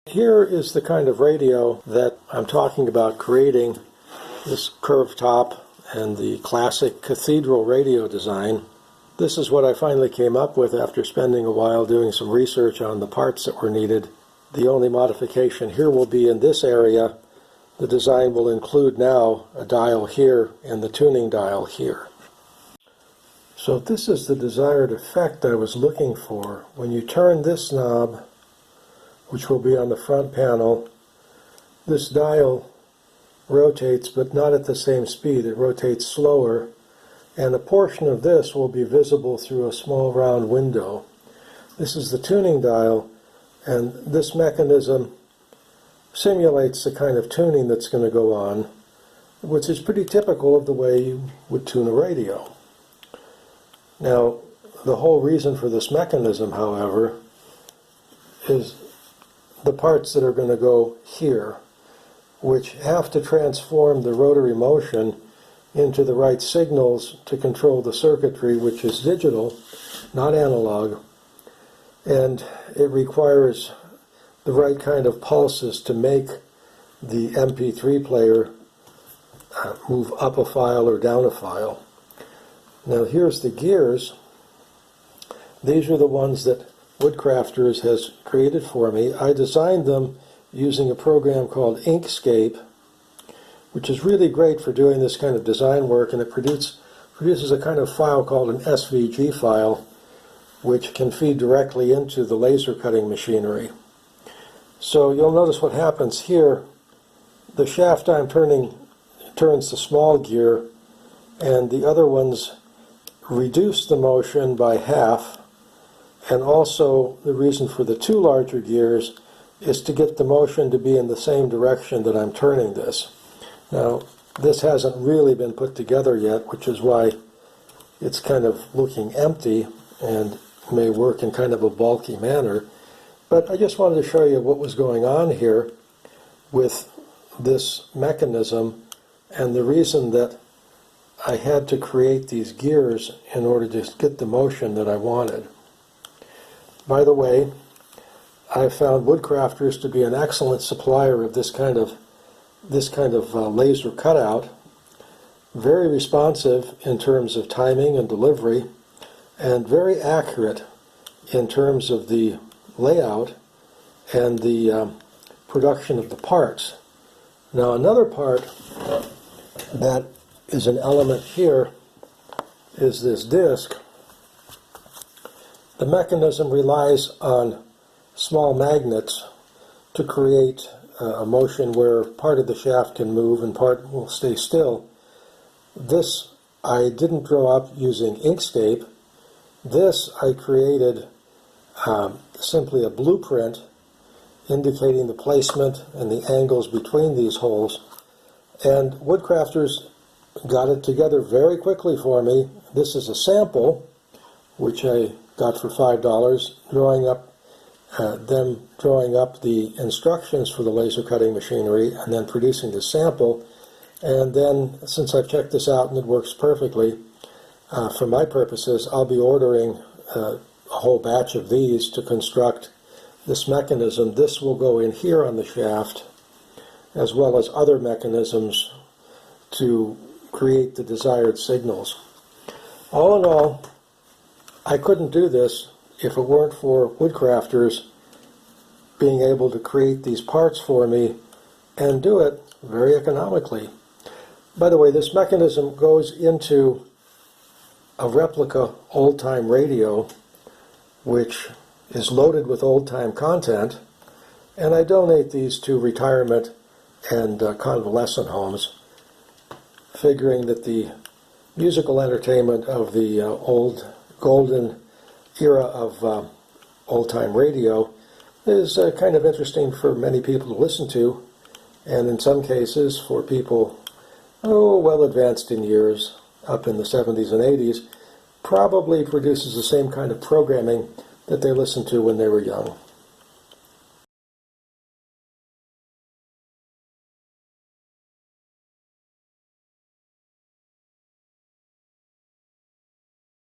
Here is the kind of radio that I'm talking about creating, this curved top and the classic cathedral radio design. This is what I finally came up with after spending a while doing some research on the parts that were needed. The only modification here will be in this area. The design will include now a dial here and the tuning dial here. So this is the desired effect I was looking for. When you turn this knob, which will be on the front panel, this dial rotates, but not at the same speed. It rotates slower, and a portion of this will be visible through a small round window. This is the tuning dial, and this mechanism simulates the kind of tuning that's going to go on, which is pretty typical of the way you would tune a radio. Now, the whole reason for this mechanism, however, is the parts that are going to go here, which have to transform the rotary motion into the right signals to control the circuitry, which is digital, not analog, and it requires the right kind of pulses to make the MP3 player move up a file or down a file. Now here's the gears. These are the ones that Woodcrafters has created for me. I designed them using a program called Inkscape, which is really great for doing this kind of design work, and it produces a kind of file called an SVG file, which can feed directly into the laser cutting machinery. So you'll notice what happens here. The shaft I'm turning turns the small gear, and the other ones reduce the motion by half. And also, the reason for the two larger gears is to get the motion to be in the same direction that I'm turning this. Now, this hasn't really been put together yet, which is why it's kind of looking empty and may work in kind of a bulky manner. But I just wanted to show you what was going on here with this mechanism and the reason that I had to create these gears in order to get the motion that I wanted. By the way, I found Woodcrafters to be an excellent supplier of this kind of laser cutout, very responsive in terms of timing and delivery, and very accurate in terms of the layout and the production of the parts. Now another part that is an element here is this disc. The mechanism relies on small magnets to create a motion where part of the shaft can move and part will stay still. This I didn't draw up using Inkscape. This I created simply a blueprint indicating the placement and the angles between these holes. And Woodcrafters got it together very quickly for me. This is a sample, which I got for $5, drawing up the instructions for the laser cutting machinery and then producing the sample. And then, since I've checked this out and it works perfectly, for my purposes, I'll be ordering a whole batch of these to construct this mechanism. This will go in here on the shaft, as well as other mechanisms to create the desired signals. All in all, I couldn't do this if it weren't for Woodcrafters being able to create these parts for me and do it very economically. By the way, this mechanism goes into a replica old-time radio, which is loaded with old-time content, and I donate these to retirement and convalescent homes, figuring that the musical entertainment of the old golden era of old-time radio is kind of interesting for many people to listen to, and in some cases for people well advanced in years, up in the 70s and 80s, probably produces the same kind of programming that they listened to when they were young.